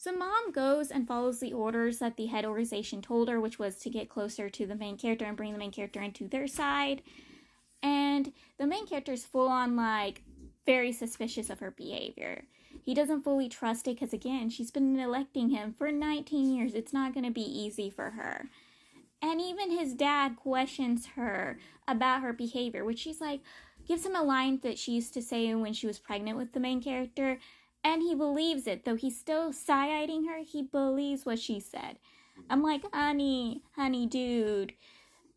So mom goes and follows the orders that the head organization told her, which was to get closer to the main character and bring the main character into their side. And the main character is full on, like, very suspicious of her behavior. He doesn't fully trust it because, again, she's been neglecting him for 19 years. It's not going to be easy for her. And even his dad questions her about her behavior, which she's like, gives him a line that she used to say when she was pregnant with the main character. And he believes it, though he's still side-eyeing her. He believes what she said. I'm like, honey, dude.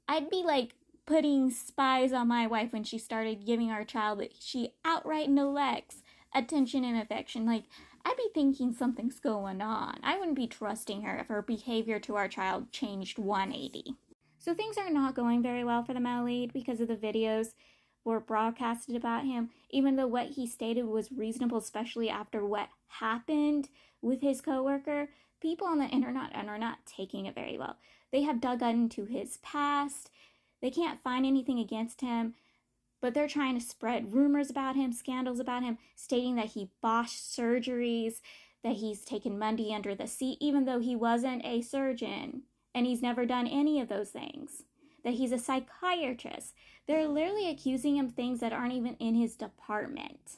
I'd be like putting spies on my wife when she started giving our child that she outright neglects attention and affection. Like, I'd be thinking something's going on. I wouldn't be trusting her if her behavior to our child changed 180. So things are not going very well for the male lead because of the videos were broadcasted about him, even though what he stated was reasonable, especially after what happened with his coworker. People on the internet are not taking it very well. They have dug into his past. They can't find anything against him, but they're trying to spread rumors about him, scandals about him, stating that he botched surgeries, that he's taken money under the seat, even though he wasn't a surgeon, and he's never done any of those things. That he's a psychiatrist. They're literally accusing him of things that aren't even in his department.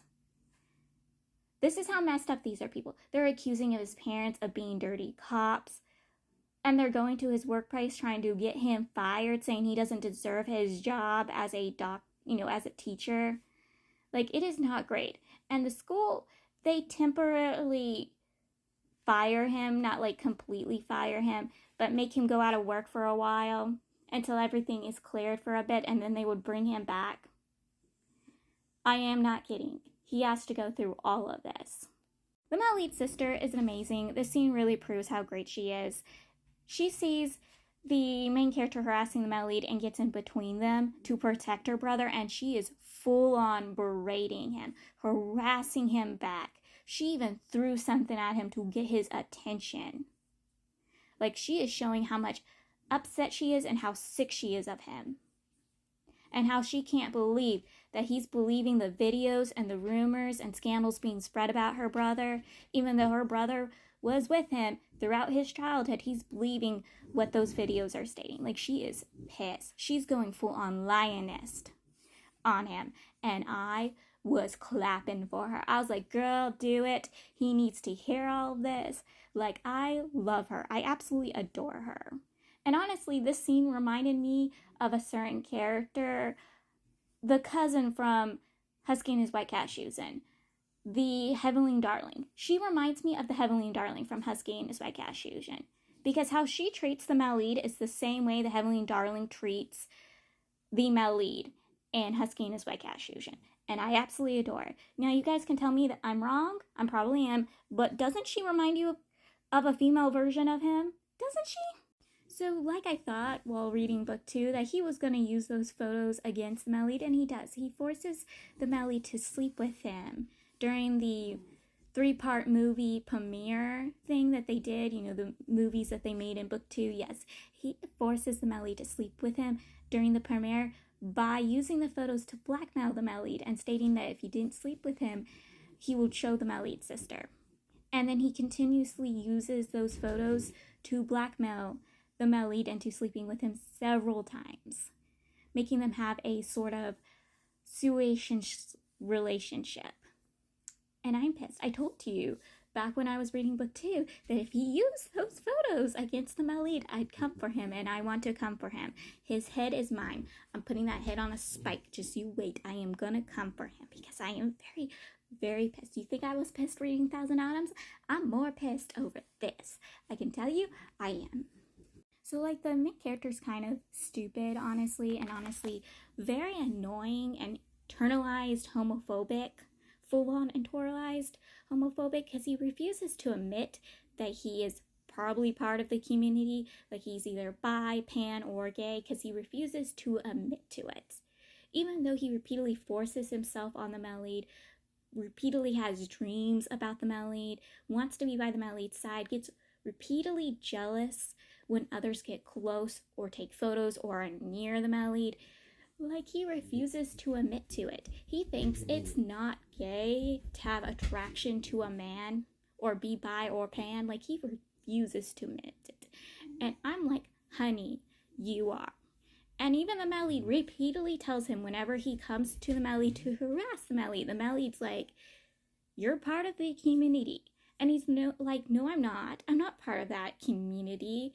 This is how messed up these are people. They're accusing his parents of being dirty cops. And they're going to his workplace trying to get him fired, saying he doesn't deserve his job as a as a teacher. Like, it is not great. And the school, they temporarily fire him, not like completely fire him, but make him go out of work for a while until everything is cleared for a bit, and then they would bring him back. I am not kidding. He has to go through all of this. The male lead sister is amazing. This scene really proves how great she is. She sees the main character harassing the male lead and gets in between them to protect her brother, and she is full on berating him, harassing him back. She even threw something at him to get his attention. Like, she is showing how much upset she is and how sick she is of him. And how she can't believe that he's believing the videos and the rumors and scandals being spread about her brother, even though her brother was with him throughout his childhood. He's believing what those videos are stating. Like, she is pissed. She's going full on lioness on him. And I was clapping for her. I was like, girl, do it. He needs to hear all of this. Like, I love her. I absolutely adore her. And honestly, this scene reminded me of a certain character, the cousin from Husky and His White Cashews, and the Heavenly Darling. She reminds me of the Heavenly Darling from Husky and His White Cashews, because how she treats the male lead is the same way the Heavenly Darling treats the male lead in Husky and His White Cashews. And I absolutely adore her. Now, you guys can tell me that I'm wrong. I probably am. But doesn't she remind you of a female version of him? Doesn't she? So, like I thought while reading book 2, that he was going to use those photos against the male lead, and he does. He forces the male lead to sleep with him during the 3-part movie premiere thing that they did, the movies that they made in book 2. Yes, he forces the male lead to sleep with him during the premiere by using the photos to blackmail the male lead and stating that if he didn't sleep with him, he would show the male lead's sister. And then he continuously uses those photos to blackmail the male lead into sleeping with him several times, making them have a sort of relationship. And I'm pissed. I told you back when I was reading book 2 that if he used those photos against the male lead, I'd come for him, and I want to come for him. His head is mine. I'm putting that head on a spike. Just you wait. I am gonna come for him because I am very, very pissed. You think I was pissed reading Thousand Autumns? I'm more pissed over this. I can tell you, I am. So, like, the main character's kind of stupid, honestly, and very annoying and internalized homophobic, full-on internalized homophobic, because he refuses to admit that he is probably part of the community, like he's either bi, pan, or gay, because he refuses to admit to it. Even though he repeatedly forces himself on the male lead, repeatedly has dreams about the male lead, wants to be by the male lead's side, gets repeatedly jealous when others get close or take photos or are near the male lead. Like, he refuses to admit to it. He thinks it's not gay to have attraction to a man or be bi or pan. Like, he refuses to admit it. And I'm like, honey, you are. And even the Male repeatedly tells him whenever he comes to the Male to harass the Male's like, you're part of the community. And he's no, I'm not. I'm not part of that community.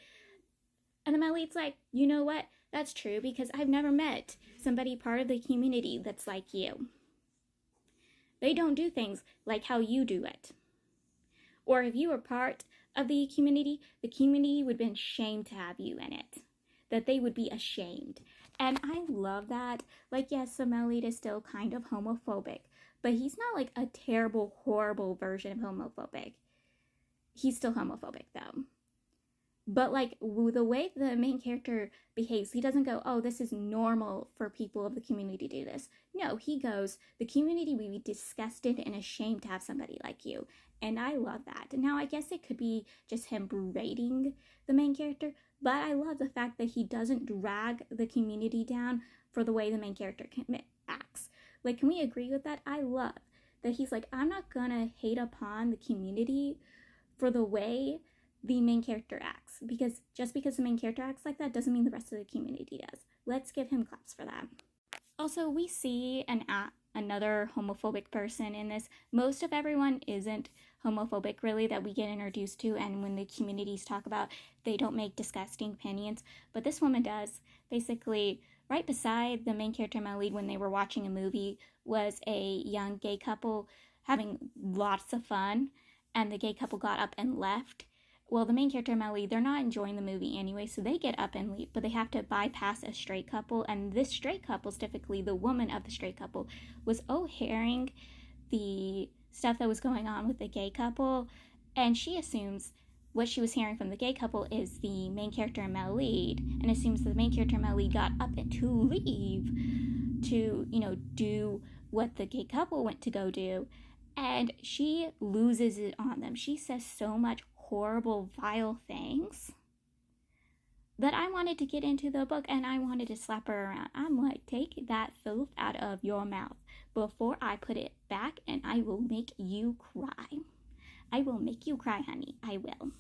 And the Male's like, you know what? That's true, because I've never met somebody part of the community that's like you. They don't do things like how you do it. Or if you were part of the community would have been ashamed to have you in it. That they would be ashamed. And I love that. Like, yes, Samelid is still kind of homophobic, but he's not like a terrible, horrible version of homophobic. He's still homophobic, though. But, like, the way the main character behaves, he doesn't go, oh, this is normal for people of the community to do this. No, he goes, the community would be disgusted and ashamed to have somebody like you. And I love that. Now, I guess it could be just him berating the main character, but I love the fact that he doesn't drag the community down for the way the main character acts. Like, can we agree with that? I love that he's like, I'm not gonna hate upon the community for the way the main character acts, because just because the main character acts like that doesn't mean the rest of the community does. Let's give him claps for that. Also, we see another homophobic person in this. Most of everyone isn't homophobic, really, that we get introduced to, and when the communities talk about, they don't make disgusting opinions, but this woman does. Basically, right beside the main character Malid, when they were watching a movie, was a young gay couple having lots of fun, and the gay couple got up and left. Well, the main character, Melly, they're not enjoying the movie anyway, so they get up and leave, but they have to bypass a straight couple, and this straight couple, specifically the woman of the straight couple, was overhearing the stuff that was going on with the gay couple, and she assumes what she was hearing from the gay couple is the main character, Melly, and assumes the main character, Melly, got up to leave to, do what the gay couple went to go do, and she loses it on them. She says so much horrible, vile things that I wanted to get into the book and I wanted to slap her around. I'm like, take that filth out of your mouth before I put it back, and I will make you cry. I will make you cry, honey. I will.